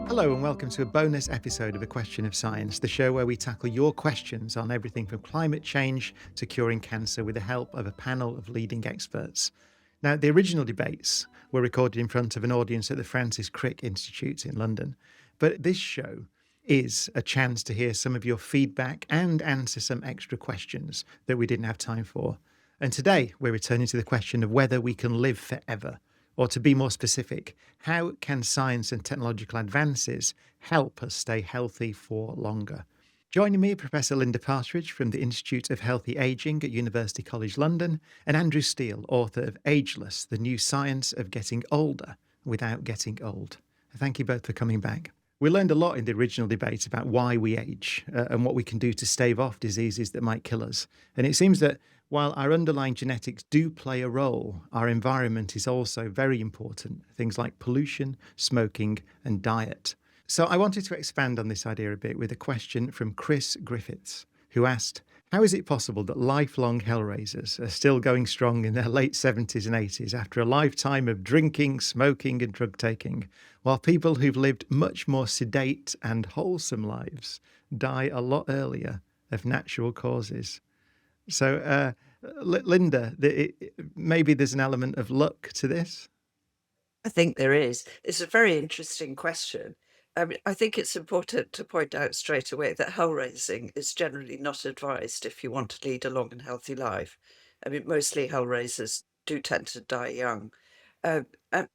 Hello and welcome to a bonus episode of A Question of Science, the show where we tackle your questions on everything from climate change to curing cancer with the help of a panel of leading experts. Now, the original debates were recorded in front of an audience at the Francis Crick Institute in London, but this show is a chance to hear some of your feedback and answer some extra questions that we didn't have time for. And today we're returning to the question of whether we can live forever. Or to be more specific, how can science and technological advances help us stay healthy for longer? Joining me, Professor Linda Partridge from the Institute of Healthy Aging at University College London, and Andrew Steele, author of Ageless, the new science of getting older without getting old. Thank you both for coming back. We learned a lot in the original debate about why we age and what we can do to stave off diseases that might kill us. And it seems that while our underlying genetics do play a role, our environment is also very important. Things like pollution, smoking, and diet. So I wanted to expand on this idea a bit with a question from Chris Griffiths, who asked, how is it possible that lifelong hellraisers are still going strong in their late 70s and 80s after a lifetime of drinking, smoking, and drug taking, while people who've lived much more sedate and wholesome lives die a lot earlier of natural causes? So, Linda, maybe there's an element of luck to this? I think there is. It's a very interesting question. I think it's important to point out straight away that hellraising is generally not advised if you want to lead a long and healthy life. I mean, mostly hellraisers do tend to die young. But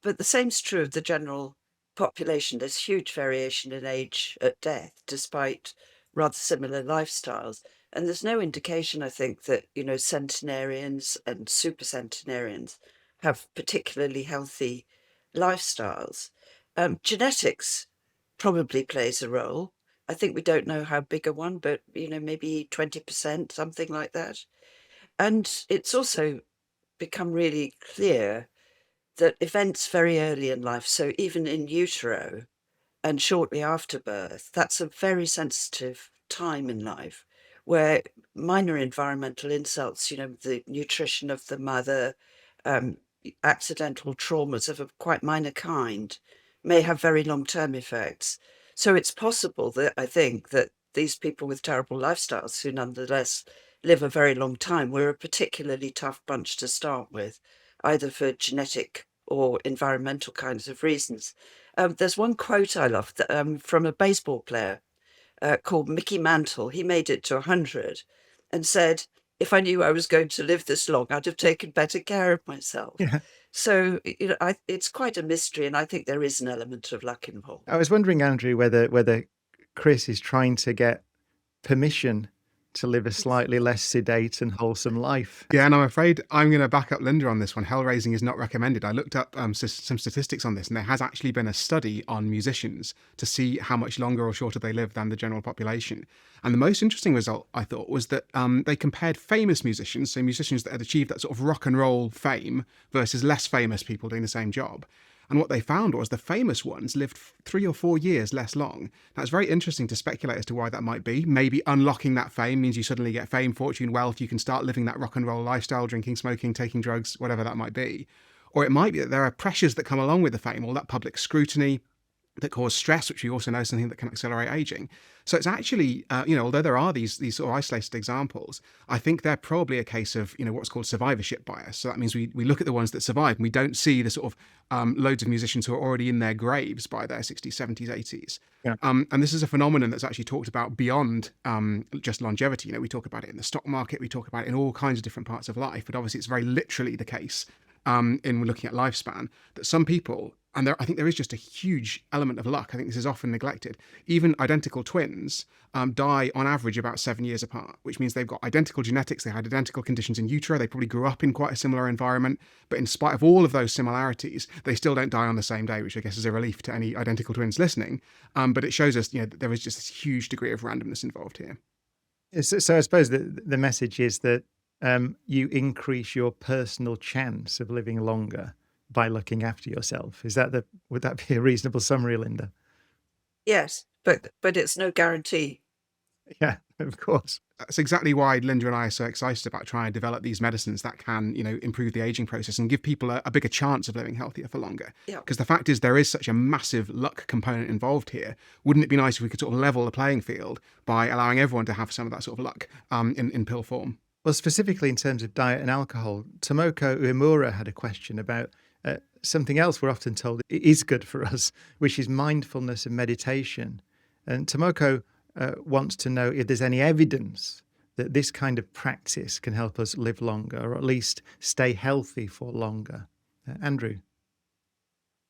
the same's true of the general population. There's huge variation in age at death, despite rather similar lifestyles. And there's no indication, I think, that, centenarians and supercentenarians have particularly healthy lifestyles. Genetics probably plays a role. I think we don't know how big a one, but, maybe 20%, something like that. And it's also become really clear that events very early in life, so even in utero and shortly after birth, that's a very sensitive time in life where minor environmental insults, the nutrition of the mother, um, accidental traumas of a quite minor kind may have very long-term effects. So it's possible that I think that these people with terrible lifestyles who nonetheless live a very long time were a particularly tough bunch to start with, either for genetic or environmental kinds of reasons. There's one quote I love from a baseball player called Mickey Mantle. He made it to 100 and said, if I knew I was going to live this long, I'd have taken better care of myself. Yeah. So, it's quite a mystery, and I think there is an element of luck involved. I was wondering, Andrew, whether Chris is trying to get permission to live a slightly less sedate and wholesome life. Yeah, and I'm afraid I'm going to back up Linda on this one. Hellraising is not recommended. I looked up some statistics on this, and there has actually been a study on musicians to see how much longer or shorter they live than the general population. And the most interesting result, I thought, was that they compared famous musicians, so musicians that had achieved that sort of rock and roll fame, versus less famous people doing the same job. And what they found was the famous ones lived 3 or 4 years less long. Now, it's very interesting to speculate as to why that might be. Maybe unlocking that fame means you suddenly get fame, fortune, wealth. You can start living that rock and roll lifestyle, drinking, smoking, taking drugs, whatever that might be. Or it might be that there are pressures that come along with the fame, all that public scrutiny that cause stress, which we also know is something that can accelerate aging. So it's actually, although there are these sort of isolated examples, I think they're probably a case of, what's called survivorship bias. So that means we look at the ones that survive and we don't see the sort of loads of musicians who are already in their graves by their 60s, 70s, 80s. Yeah. And this is a phenomenon that's actually talked about beyond just longevity. We talk about it in the stock market, we talk about it in all kinds of different parts of life, but obviously it's very literally the case in looking at lifespan, that some people, and I think there is just a huge element of luck. I think this is often neglected. Even identical twins die on average about 7 years apart, which means they've got identical genetics, they had identical conditions in utero, they probably grew up in quite a similar environment, but in spite of all of those similarities, they still don't die on the same day, which I guess is a relief to any identical twins listening. But it shows us, that there is just this huge degree of randomness involved here. So I suppose the message is that you increase your personal chance of living longer by looking after yourself. Would that be a reasonable summary, Linda? Yes, but it's no guarantee. Yeah. Of course. That's exactly why Linda and I are so excited about trying to develop these medicines that can, improve the aging process and give people a bigger chance of living healthier for longer. Yeah. Because the fact is, there is such a massive luck component involved here. Wouldn't it be nice if we could sort of level the playing field by allowing everyone to have some of that sort of luck in pill form? Well, specifically in terms of diet and alcohol, Tomoko Uemura had a question about something else we're often told it is good for us, which is mindfulness and meditation. And Tomoko wants to know if there's any evidence that this kind of practice can help us live longer, or at least stay healthy for longer. Andrew?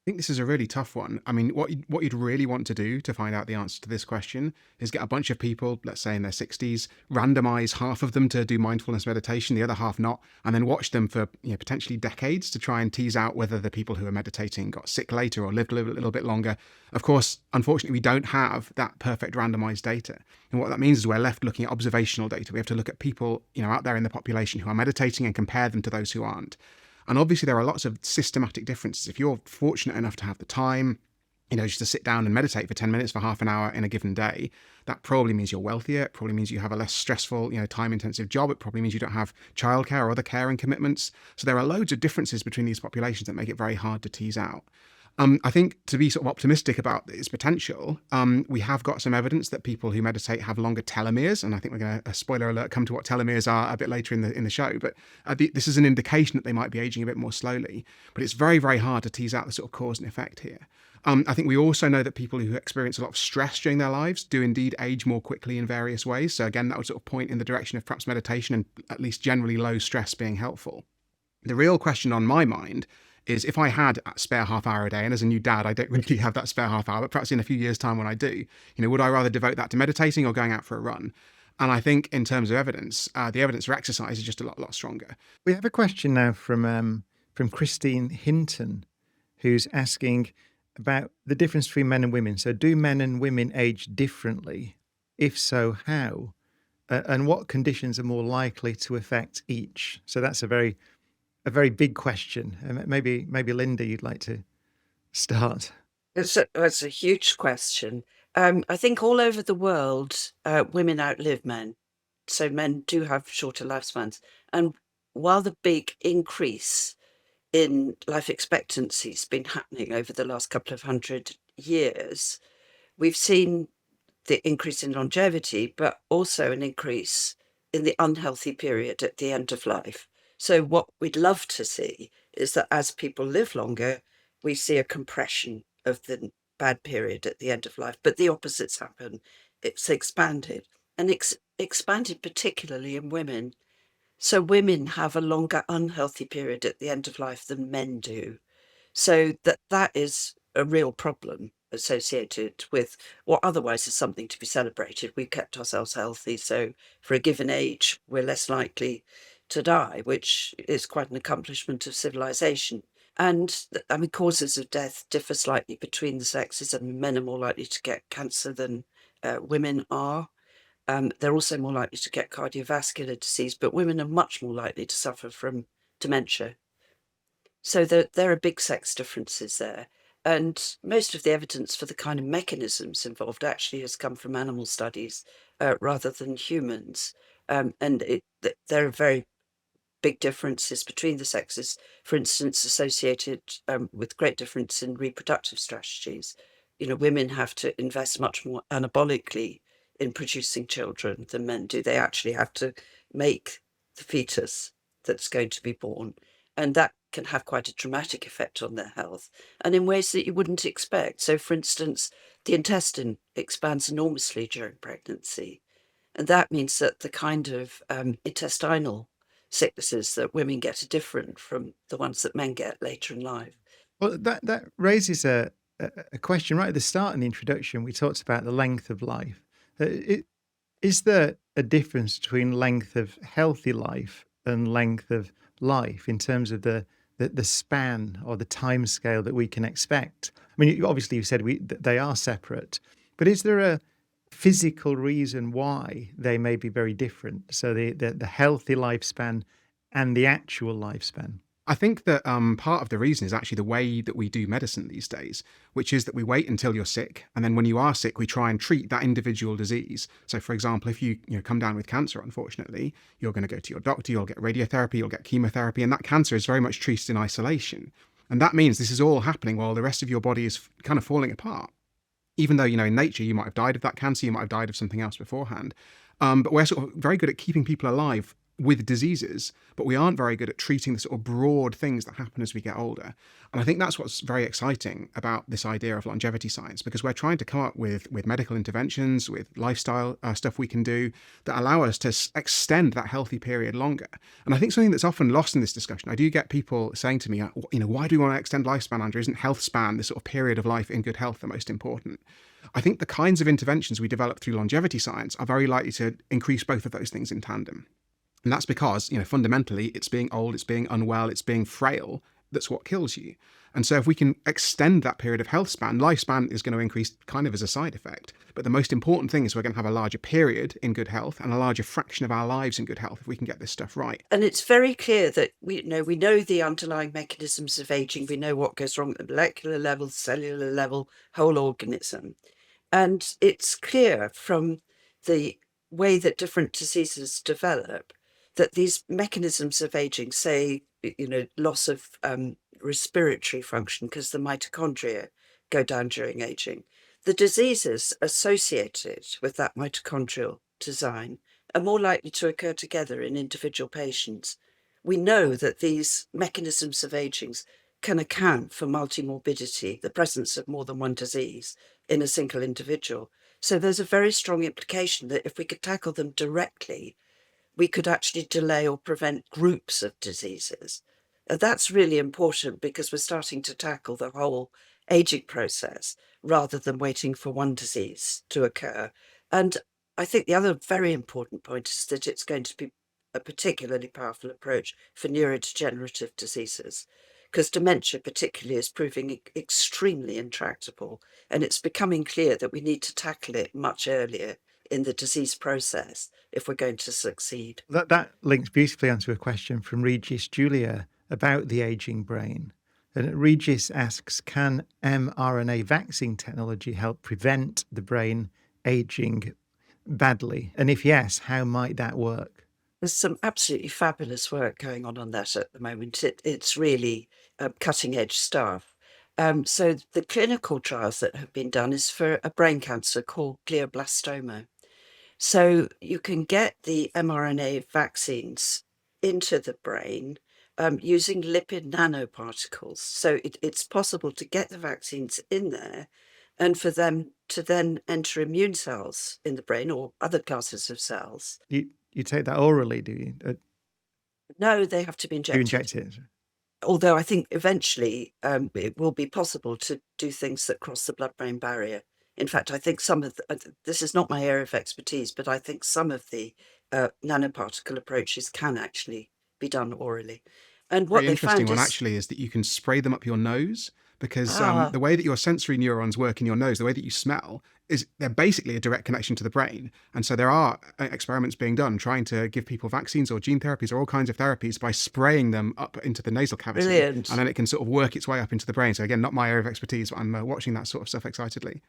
I think this is a really tough one. I mean, what you'd really want to do to find out the answer to this question is get a bunch of people, let's say in their 60s, randomize half of them to do mindfulness meditation, the other half not, and then watch them for potentially decades to try and tease out whether the people who are meditating got sick later or lived a little bit longer. Of course, unfortunately, we don't have that perfect randomized data. And what that means is we're left looking at observational data. We have to look at people, out there in the population who are meditating and compare them to those who aren't. And obviously, there are lots of systematic differences. If you're fortunate enough to have the time, just to sit down and meditate for 10 minutes for half an hour in a given day, that probably means you're wealthier. It probably means you have a less stressful, time-intensive job. It probably means you don't have childcare or other caring commitments. So there are loads of differences between these populations that make it very hard to tease out. I think to be sort of optimistic about its potential, we have got some evidence that people who meditate have longer telomeres, and I think we're going to, spoiler alert, come to what telomeres are a bit later in the show. But this is an indication that they might be aging a bit more slowly. But it's very, very hard to tease out the sort of cause and effect here. I think we also know that people who experience a lot of stress during their lives do indeed age more quickly in various ways. So again, that would sort of point in the direction of perhaps meditation and at least generally low stress being helpful. The real question on my mind is, if I had a spare half hour a day, and as a new dad, I don't really have that spare half hour, but perhaps in a few years' time when I do, would I rather devote that to meditating or going out for a run? And I think in terms of evidence, the evidence for exercise is just a lot stronger. We have a question now from Christine Hinton, who's asking about the difference between men and women. So do men and women age differently? If so, how? And what conditions are more likely to affect each? So that's a very big question. Maybe Linda, you'd like to start. It's a huge question. I think all over the world, women outlive men. So men do have shorter lifespans. And while the big increase in life expectancy has been happening over the last couple of 100 years, we've seen the increase in longevity, but also an increase in the unhealthy period at the end of life. So what we'd love to see is that as people live longer, we see a compression of the bad period at the end of life, but the opposites happen. It's expanded, and expanded particularly in women. So women have a longer unhealthy period at the end of life than men do. So that is a real problem associated with what otherwise is something to be celebrated. We've kept ourselves healthy, so for a given age, we're less likely to die, which is quite an accomplishment of civilization. And I mean, causes of death differ slightly between the sexes, and men are more likely to get cancer than women are. They're also more likely to get cardiovascular disease, but women are much more likely to suffer from dementia. So there are big sex differences there. And most of the evidence for the kind of mechanisms involved actually has come from animal studies rather than humans. And there are very big differences between the sexes, for instance, associated with great difference in reproductive strategies. Women have to invest much more anabolically in producing children than men do. They actually have to make the fetus that's going to be born. And that can have quite a dramatic effect on their health, and in ways that you wouldn't expect. So, for instance, the intestine expands enormously during pregnancy. And that means that the kind of intestinal sicknesses that women get are different from the ones that men get later in life. Well, that raises a question right at the start in the introduction. We talked about the length of life. Is there a difference between length of healthy life and length of life in terms of the span or the time scale that we can expect? I mean, obviously you said they are separate, but is there a physical reason why they may be very different? So the healthy lifespan and the actual lifespan. I think that part of the reason is actually the way that we do medicine these days, which is that we wait until you're sick, and then when you are sick, we try and treat that individual disease. So, for example, if you come down with cancer, unfortunately, you're going to go to your doctor, you'll get radiotherapy, you'll get chemotherapy, and that cancer is very much treated in isolation. And that means this is all happening while the rest of your body is kind of falling apart. Even though, in nature, you might have died of that cancer, you might have died of something else beforehand. But we're sort of very good at keeping people alive with diseases, but we aren't very good at treating the sort of broad things that happen as we get older. And I think that's what's very exciting about this idea of longevity science, because we're trying to come up with medical interventions, with lifestyle stuff we can do that allow us to extend that healthy period longer. And I think something that's often lost in this discussion, I do get people saying to me, why do we want to extend lifespan, Andrew? Isn't health span, this sort of period of life in good health, the most important? I think the kinds of interventions we develop through longevity science are very likely to increase both of those things in tandem. And that's because, fundamentally, it's being old, it's being unwell, it's being frail that's what kills you. And so if we can extend that period of health span, lifespan is going to increase kind of as a side effect. But the most important thing is we're going to have a larger period in good health and a larger fraction of our lives in good health if we can get this stuff right. And it's very clear that we know the underlying mechanisms of aging. We know what goes wrong at the molecular level, cellular level, whole organism. And it's clear from the way that different diseases develop that these mechanisms of aging, say, loss of respiratory function because the mitochondria go down during aging, the diseases associated with that mitochondrial design are more likely to occur together in individual patients. We know that these mechanisms of aging can account for multimorbidity, the presence of more than one disease in a single individual. So there's a very strong implication that if we could tackle them directly, we could actually delay or prevent groups of diseases. That's really important because we're starting to tackle the whole aging process rather than waiting for one disease to occur. And I think the other very important point is that it's going to be a particularly powerful approach for neurodegenerative diseases, because dementia particularly is proving extremely intractable, and it's becoming clear that we need to tackle it much earlier in the disease process if we're going to succeed. That links beautifully onto a question from Regis Julia about the aging brain. And Regis asks, can mRNA vaccine technology help prevent the brain aging badly? And if yes, how might that work? There's some absolutely fabulous work going on that at the moment. It's really cutting edge stuff. So the clinical trials that have been done is for a brain cancer called glioblastoma. So you can get the mRNA vaccines into the brain using lipid nanoparticles. So it's possible to get the vaccines in there and for them to then enter immune cells in the brain or other classes of cells. You take that orally, do you? No, they have to be You injected. inject it? Although I think eventually it will be possible to do things that cross the blood-brain barrier. In fact, I think some of this is not my area of expertise, but I think some of the nanoparticle approaches can actually be done orally. And what Very they interesting found one is actually is that you can spray them up your nose, because ah, the way that your sensory neurons work in your nose, the way that you smell, is they're basically a direct connection to the brain. And so there are experiments being done trying to give people vaccines or gene therapies or all kinds of therapies by spraying them up into the nasal cavity. brilliant. And then it can sort of work its way up into the brain. So again, not my area of expertise, but I'm watching that sort of stuff excitedly.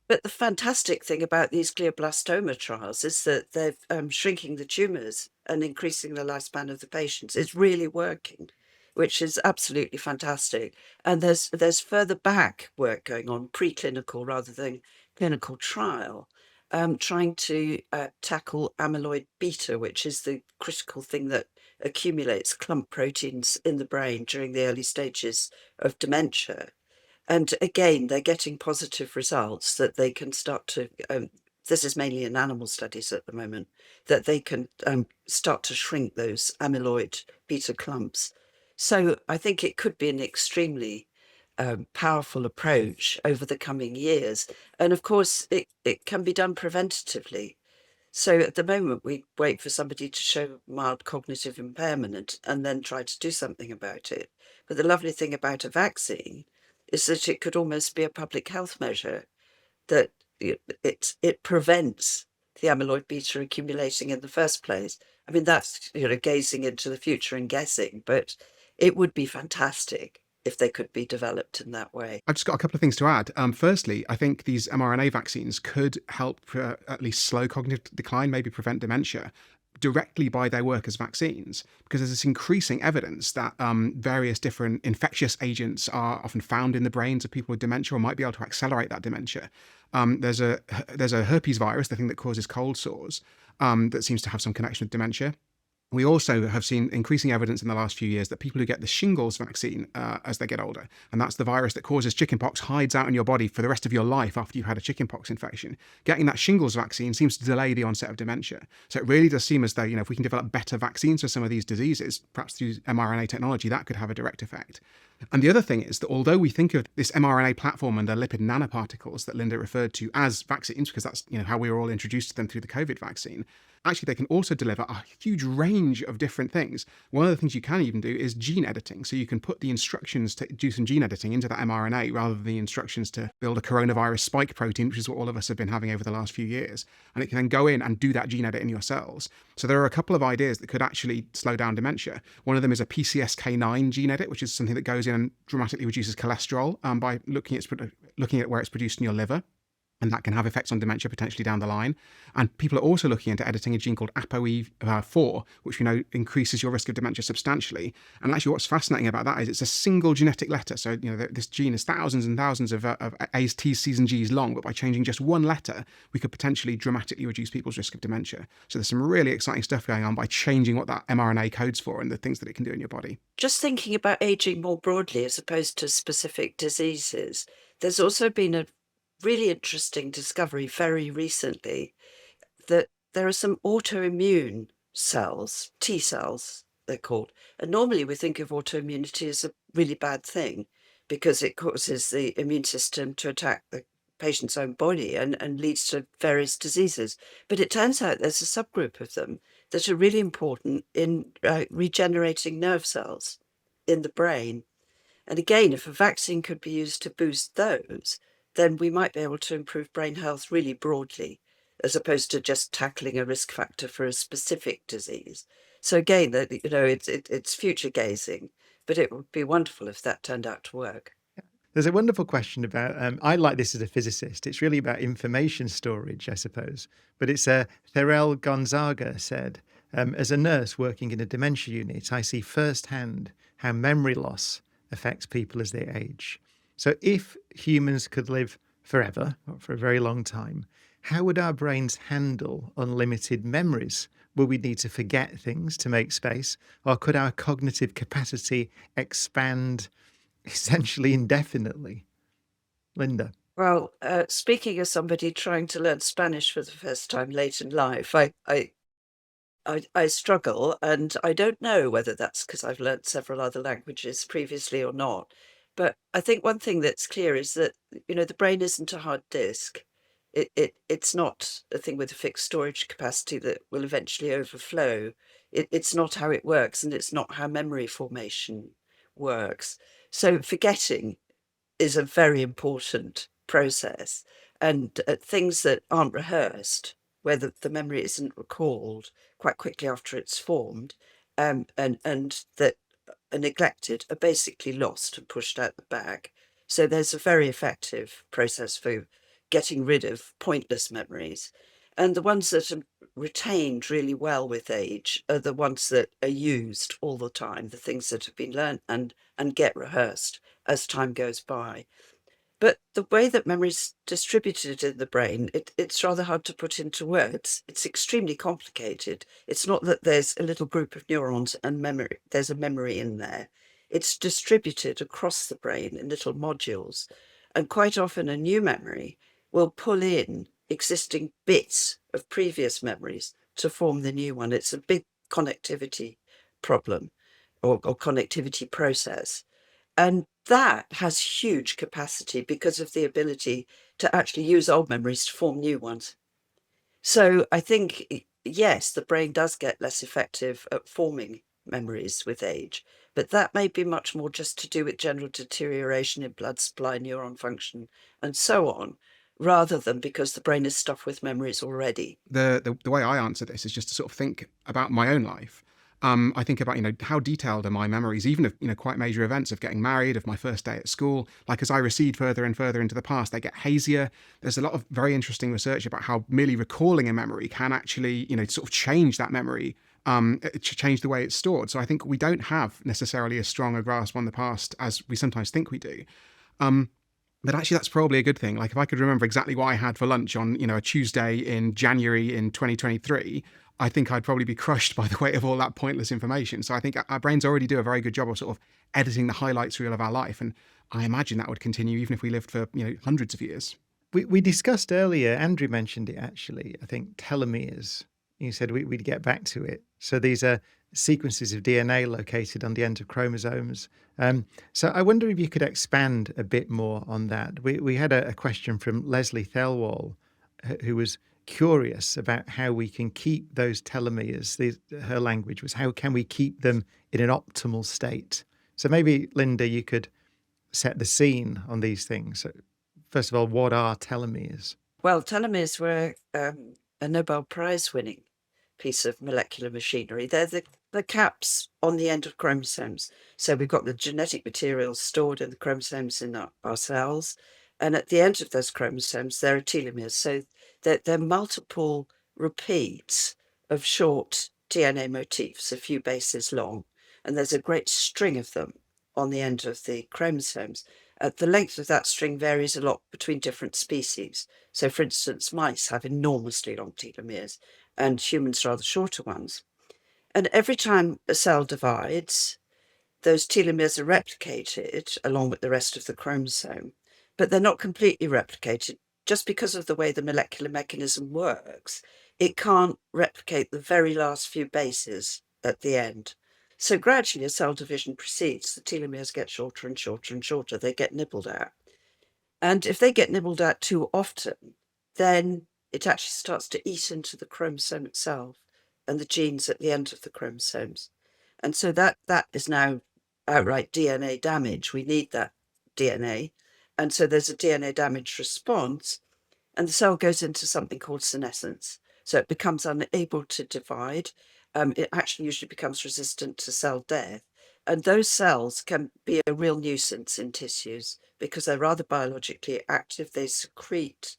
But the fantastic thing about these glioblastoma trials is that they're shrinking the tumours and increasing the lifespan of the patients. It's really working, which is absolutely fantastic. And there's further back work going on, preclinical rather than clinical trial, trying to tackle amyloid beta, which is the critical thing that accumulates clump proteins in the brain during the early stages of dementia. And again, they're getting positive results that they can start to, this is mainly in animal studies at the moment, that they can start to shrink those amyloid beta clumps. So I think it could be an extremely powerful approach over the coming years. And of course, it can be done preventatively. So at the moment, we wait for somebody to show mild cognitive impairment and then try to do something about it. But the lovely thing about a vaccine is that it could almost be a public health measure, that it prevents the amyloid beta accumulating in the first place. I mean, that's gazing into the future and guessing, but it would be fantastic if they could be developed in that way. I've just got a couple of things to add. Firstly, I think these mRNA vaccines could help at least slow cognitive decline, maybe prevent dementia, directly by their work as vaccines, because there's this increasing evidence that various different infectious agents are often found in the brains of people with dementia, or might be able to accelerate that dementia. There's a herpes virus, the thing that causes cold sores, that seems to have some connection with dementia. We also have seen increasing evidence in the last few years that people who get the shingles vaccine as they get older, and that's the virus that causes chickenpox, hides out in your body for the rest of your life after you've had a chickenpox infection. Getting that shingles vaccine seems to delay the onset of dementia. So it really does seem as though, if we can develop better vaccines for some of these diseases, perhaps through mRNA technology, that could have a direct effect. And the other thing is that although we think of this mRNA platform and the lipid nanoparticles that Linda referred to as vaccines, because that's how we were all introduced to them through the COVID vaccine, actually they can also deliver a huge range of different things. One of the things you can even do is gene editing. So you can put the instructions to do some gene editing into that mRNA rather than the instructions to build a coronavirus spike protein, which is what all of us have been having over the last few years. And it can then go in and do that gene edit in your cells. So there are a couple of ideas that could actually slow down dementia. One of them is a PCSK9 gene edit, which is something that goes in and dramatically reduces cholesterol by looking at where it's produced in your liver. And that can have effects on dementia potentially down the line. And people are also looking into editing a gene called ApoE4, which we know increases your risk of dementia substantially. And actually what's fascinating about that is it's a single genetic letter. So, this gene is thousands and thousands of A's, T's, C's and G's long, but by changing just one letter, we could potentially dramatically reduce people's risk of dementia. So there's some really exciting stuff going on by changing what that mRNA codes for and the things that it can do in your body. Just thinking about aging more broadly as opposed to specific diseases, there's also been a really interesting discovery very recently that there are some autoimmune cells, T cells, they're called. And normally we think of autoimmunity as a really bad thing because it causes the immune system to attack the patient's own body and leads to various diseases. But it turns out there's a subgroup of them that are really important in regenerating nerve cells in the brain. And again, if a vaccine could be used to boost those, then we might be able to improve brain health really broadly, as opposed to just tackling a risk factor for a specific disease. So again, it's future gazing, but it would be wonderful if that turned out to work. There's a wonderful question about, I like this as a physicist, it's really about information storage, I suppose. But it's Therell Gonzaga said, as a nurse working in a dementia unit, I see firsthand how memory loss affects people as they age. So if humans could live forever, or for a very long time, how would our brains handle unlimited memories? Will we need to forget things to make space? Or could our cognitive capacity expand essentially indefinitely? Linda. Well, speaking as somebody trying to learn Spanish for the first time late in life, I struggle, and I don't know whether that's because I've learnt several other languages previously or not. But I think one thing that's clear is that, the brain isn't a hard disk. It's not a thing with a fixed storage capacity that will eventually overflow. It's not how it works, and it's not how memory formation works. So forgetting is a very important process. And things that aren't rehearsed, where the memory isn't recalled quite quickly after it's formed, and that are neglected, are basically lost and pushed out the back. So there's a very effective process for getting rid of pointless memories. And the ones that are retained really well with age are the ones that are used all the time, the things that have been learned and get rehearsed as time goes by. But the way that memory is distributed in the brain, it's rather hard to put into words. It's extremely complicated. It's not that there's a little group of neurons and there's a memory in there. It's distributed across the brain in little modules. And quite often a new memory will pull in existing bits of previous memories to form the new one. It's a big connectivity problem or connectivity process. And that has huge capacity because of the ability to actually use old memories to form new ones. So I think, yes, the brain does get less effective at forming memories with age, but that may be much more just to do with general deterioration in blood supply, neuron function, and so on, rather than because the brain is stuffed with memories already. The way I answer this is just to sort of think about my own life. I think about, how detailed are my memories, even of, quite major events, of getting married, of my first day at school. Like, as I recede further and further into the past, they get hazier. There's a lot of very interesting research about how merely recalling a memory can actually, sort of change that memory, change the way it's stored. So I think we don't have necessarily as strong a grasp on the past as we sometimes think we do. But actually, that's probably a good thing. Like, if I could remember exactly what I had for lunch on, a Tuesday in January in 2023, I think I'd probably be crushed by the weight of all that pointless information. So I think our brains already do a very good job of sort of editing the highlights reel of our life. And I imagine that would continue even if we lived for, hundreds of years. We discussed earlier, Andrew mentioned it actually, I think telomeres. You said we'd get back to it. So these are sequences of DNA located on the end of chromosomes. So I wonder if you could expand a bit more on that. We had a question from Leslie Thelwall, who was curious about how we can keep those telomeres. Her language was, how can we keep them in an optimal state? So maybe, Linda, you could set the scene on these things. So first of all, what are telomeres? Well, telomeres were a Nobel Prize winning piece of molecular machinery. They're the caps on the end of chromosomes. So we've got the genetic material stored in the chromosomes in our cells. And at the end of those chromosomes, there are telomeres. So they're multiple repeats of short DNA motifs, a few bases long. And there's a great string of them on the end of the chromosomes. The length of that string varies a lot between different species. So, for instance, mice have enormously long telomeres and humans rather shorter ones. And every time a cell divides, those telomeres are replicated along with the rest of the chromosome, but they're not completely replicated. Just because of the way the molecular mechanism works, it can't replicate the very last few bases at the end. So gradually, as cell division proceeds, the telomeres get shorter and shorter and shorter. They get nibbled at. And if they get nibbled at too often, then it actually starts to eat into the chromosome itself and the genes at the end of the chromosomes. And so that is now outright DNA damage. We need that DNA. And so there's a DNA damage response, and the cell goes into something called senescence. So it becomes unable to divide. It actually usually becomes resistant to cell death. And those cells can be a real nuisance in tissues because they're rather biologically active. They secrete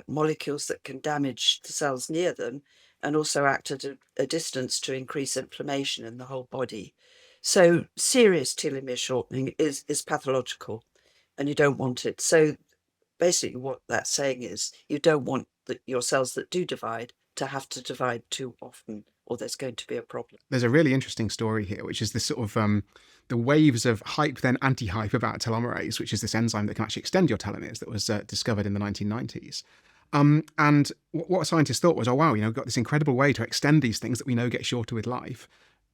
molecules that can damage the cells near them and also act at a distance to increase inflammation in the whole body. So serious telomere shortening is pathological, and you don't want it. So basically what that's saying is you don't want your cells that do divide to have to divide too often, or there's going to be a problem. There's a really interesting story here, which is this sort of the waves of hype then anti-hype about telomerase, which is this enzyme that can actually extend your telomeres that was discovered in the 1990s. And what scientists thought was, oh wow, we've got this incredible way to extend these things that we know get shorter with life.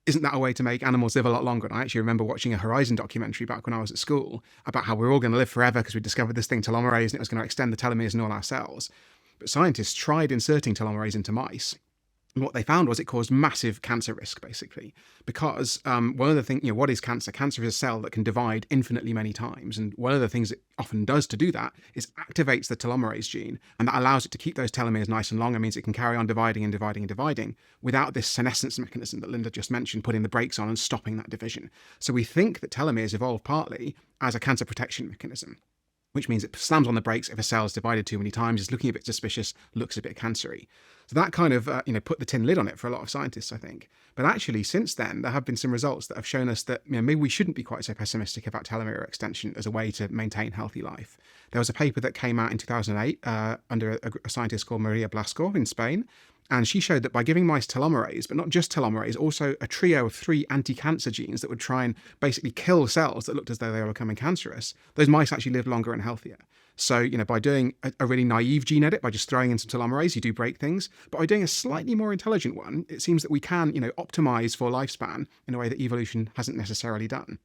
Isn't that a way to make animals live a lot longer? And I actually remember watching a Horizon documentary back when I was at school about how we're all going to live forever because we discovered this thing telomerase and it was going to extend the telomeres in all our cells. But scientists tried inserting telomerase into mice. And what they found was it caused massive cancer risk, basically, because one of the things, what is cancer? Cancer is a cell that can divide infinitely many times. And one of the things it often does to do that is activates the telomerase gene. And that allows it to keep those telomeres nice and long. It means it can carry on dividing and dividing and dividing without this senescence mechanism that Linda just mentioned, putting the brakes on and stopping that division. So we think that telomeres evolved partly as a cancer protection mechanism, which means it slams on the brakes if a cell is divided too many times, is looking a bit suspicious, looks a bit cancery. So that kind of, put the tin lid on it for a lot of scientists, I think. But actually, since then, there have been some results that have shown us that maybe we shouldn't be quite so pessimistic about telomere extension as a way to maintain healthy life. There was a paper that came out in 2008 under a scientist called Maria Blasco in Spain, and she showed that by giving mice telomerase, but not just telomerase, also a trio of 3 anti-cancer genes that would try and basically kill cells that looked as though they were becoming cancerous, those mice actually lived longer and healthier. So, by doing a really naive gene edit, by just throwing in some telomerase, you do break things. But by doing a slightly more intelligent one, it seems that we can, optimize for lifespan in a way that evolution hasn't necessarily done.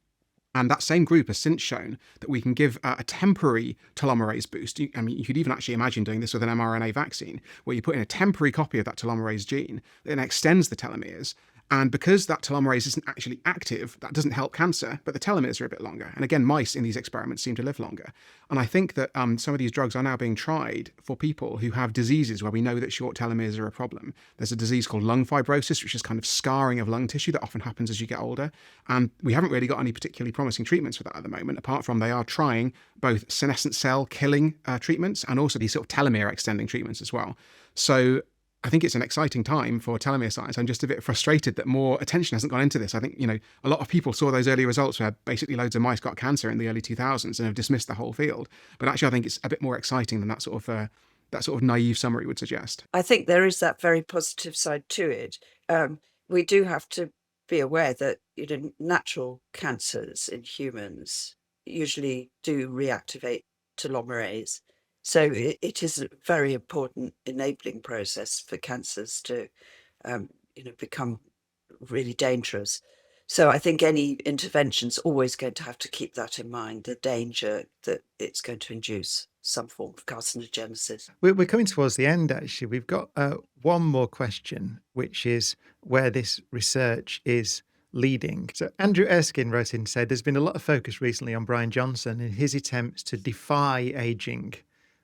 And that same group has since shown that we can give a temporary telomerase boost. You could even actually imagine doing this with an mRNA vaccine, where you put in a temporary copy of that telomerase gene that then extends the telomeres. And because that telomerase isn't actually active, that doesn't help cancer, but the telomeres are a bit longer. And again, mice in these experiments seem to live longer. And I think that some of these drugs are now being tried for people who have diseases where we know that short telomeres are a problem. There's a disease called lung fibrosis, which is kind of scarring of lung tissue that often happens as you get older. And we haven't really got any particularly promising treatments for that at the moment, apart from they are trying both senescent cell killing treatments and also these sort of telomere extending treatments as well. So I think it's an exciting time for telomere science. I'm just a bit frustrated that more attention hasn't gone into this. I think, a lot of people saw those early results where basically loads of mice got cancer in the early 2000s and have dismissed the whole field. But actually, I think it's a bit more exciting than that sort of naive summary would suggest. I think there is that very positive side to it. We do have to be aware that natural cancers in humans usually do reactivate telomerase. So it is a very important enabling process for cancers to, become really dangerous. So I think any intervention's always going to have to keep that in mind, the danger that it's going to induce some form of carcinogenesis. We're coming towards the end, actually. We've got one more question, which is where this research is leading. So Andrew Erskine wrote in and said, there's been a lot of focus recently on Brian Johnson and his attempts to defy aging.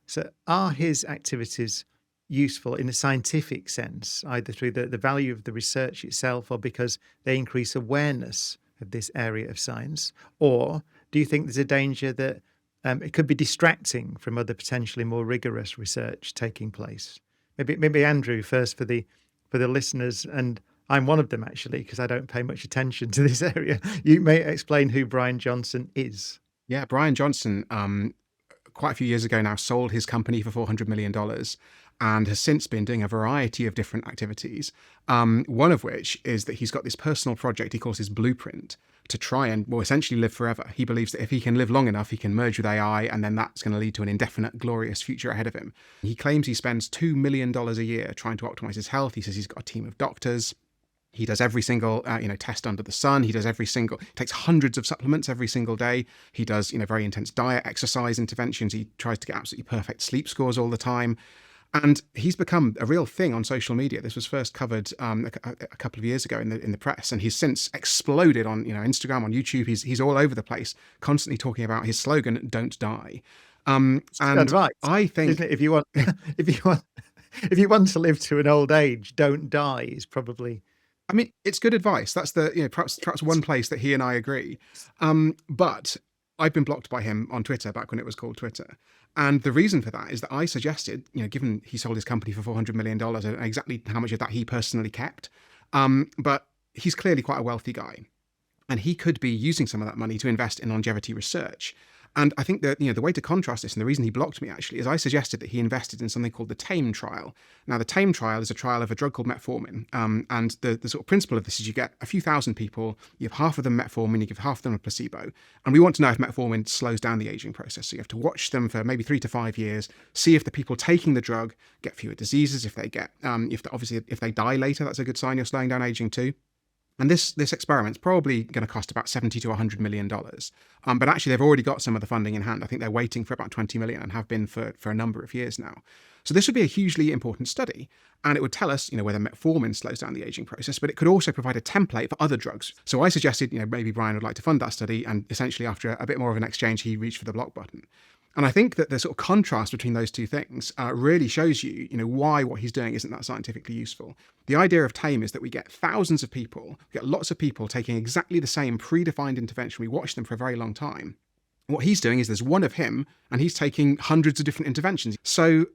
So are his activities useful in a scientific sense, either through the value of the research itself or because they increase awareness of this area of science? Or do you think there's a danger that it could be distracting from other potentially more rigorous research taking place? Maybe Andrew first for the listeners, and I'm one of them actually because I don't pay much attention to this area. You may explain who Brian Johnson is. Yeah, Brian Johnson, quite a few years ago now, sold his company for $400 million and has since been doing a variety of different activities. One of which is that he's got this personal project he calls his Blueprint to try and, essentially live forever. He believes that if he can live long enough, he can merge with AI, and then that's going to lead to an indefinite, glorious future ahead of him. He claims he spends $2 million a year trying to optimize his health. He says he's got a team of doctors. He does every single, test under the sun. He takes hundreds of supplements every single day. He does, very intense diet, exercise interventions. He tries to get absolutely perfect sleep scores all the time. And he's become a real thing on social media. This was first covered a couple of years ago in the press, and he's since exploded on Instagram, on YouTube. He's all over the place, constantly talking about his slogan "Don't die." And advice, I think, isn't it? If you want, if you want to live to an old age, don't die is probably. I mean, it's good advice. That's the perhaps one place that he and I agree. But I've been blocked by him on Twitter back when it was called Twitter. And the reason for that is that I suggested, given he sold his company for $400 million, I don't know exactly how much of that he personally kept. But he's clearly quite a wealthy guy. And he could be using some of that money to invest in longevity research. And I think that, the way to contrast this, and the reason he blocked me actually, is I suggested that he invested in something called the TAME trial. Now, the TAME trial is a trial of a drug called metformin. And the sort of principle of this is you get a few thousand people, you have half of them metformin, you give half of them a placebo. And we want to know if metformin slows down the aging process. So you have to watch them for maybe 3 to 5 years, see if the people taking the drug get fewer diseases, if they get, if they die later, that's a good sign you're slowing down aging too. And this experiment's probably going to cost about $70 to $100 million. But actually, they've already got some of the funding in hand. I think they're waiting for about 20 million and have been for a number of years now. So this would be a hugely important study. And it would tell us, whether metformin slows down the aging process, but it could also provide a template for other drugs. So I suggested, maybe Brian would like to fund that study. And essentially, after a bit more of an exchange, he reached for the block button. And I think that the sort of contrast between those two things really shows you, why what he's doing isn't that scientifically useful. The idea of TAME is that we get thousands of people, we get lots of people taking exactly the same predefined intervention. We watch them for a very long time. What he's doing is there's one of him, and he's taking hundreds of different interventions. So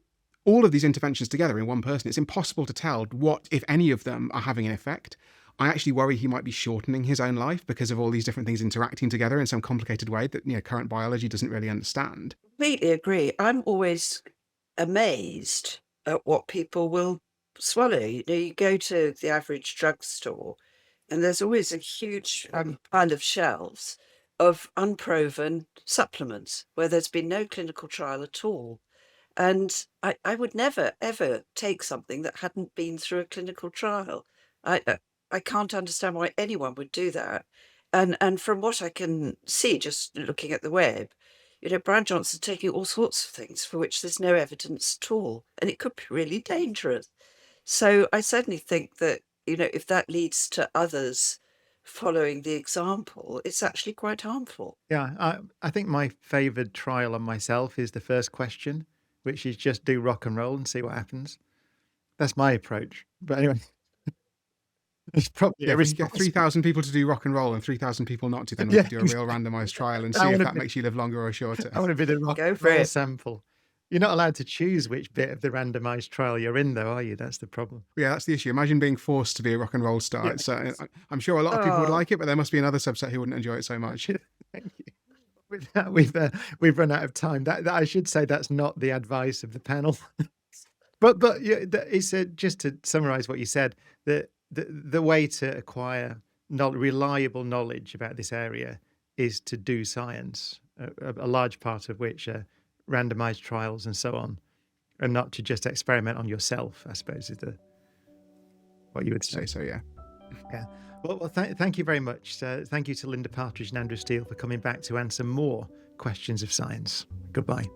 all of these interventions together in one person, it's impossible to tell what, if any of them, are having an effect. I actually worry he might be shortening his own life because of all these different things interacting together in some complicated way that current biology doesn't really understand. Completely agree. I'm always amazed at what people will swallow. You go to the average drugstore, and there's always a huge pile of shelves of unproven supplements where there's been no clinical trial at all. And I would never, ever take something that hadn't been through a clinical trial. I can't understand why anyone would do that. And from what I can see, just looking at the web, Brian Johnson's taking all sorts of things for which there's no evidence at all, and it could be really dangerous. So I certainly think that if that leads to others following the example, it's actually quite harmful. Yeah, I think my favoured trial on myself is the first question, which is just do rock and roll and see what happens. That's my approach. But anyway, it's probably Yeah, if we could get irresponsible. 3,000 people to do rock and roll and 3,000 people not to, then we Yeah, could do a real randomized trial and I see if wanna that be- makes you live longer or shorter. I want to be the rock Go and for roll it. sample. You're not allowed to choose which bit of the randomised trial you're in, though, are you? That's the problem. Yeah, that's the issue. Imagine being forced to be a rock and roll star. Yeah. It's, I'm sure a lot of people would Oh. like it, but there must be another subset who wouldn't enjoy it so much. Thank you. With that, we've run out of time. That I should say that's not the advice of the panel. but yeah, it's just to summarise what you said. The way to acquire reliable knowledge about this area is to do science. A large part of which are randomised trials and so on, and not to just experiment on yourself. I suppose is what you would say. So yeah. Yeah. Well, thank you very much. Thank you to Linda Partridge and Andrew Steele for coming back to answer more questions of science. Goodbye.